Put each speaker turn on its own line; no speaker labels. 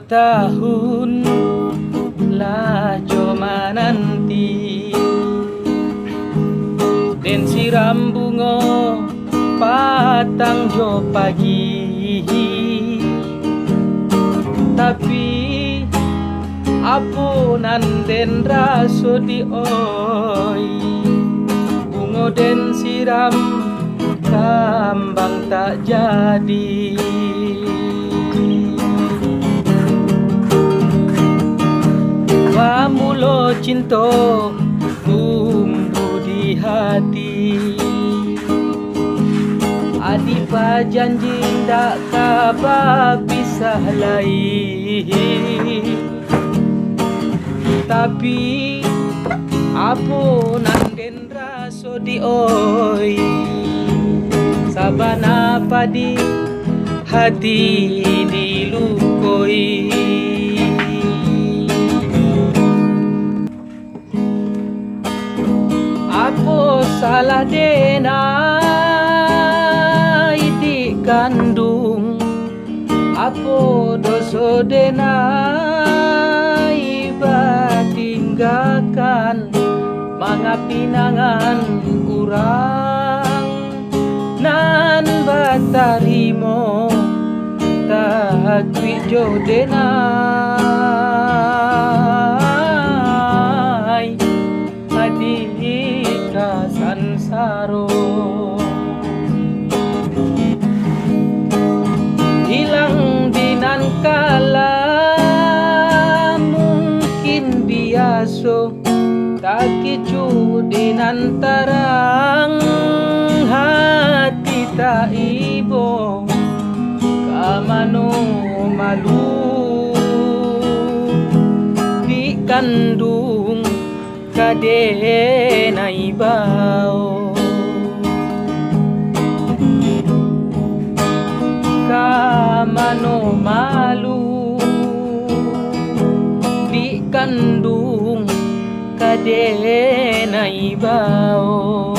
tahun lah cuma nanti den siram bunga patang jo pagi, tapi apunan den raso di oi bunga den siram kambang tak jadi. Mulo cinta tumbuh di hati, adipa janji tak kabar pisah lagi, tapi apunan den raso di oi sabana padi hati dilukoi. Apo salah dena iti kandung, apo doso dena iba tinggalkan mangapinangan urang nan batarimo tak jo dena. Sansaro hilang dinan kala mungkin biaso tak kicu dinan tarang hati tak ibo kamano malu di kandung kadena ibao kamano malu di kandung kadena ibao.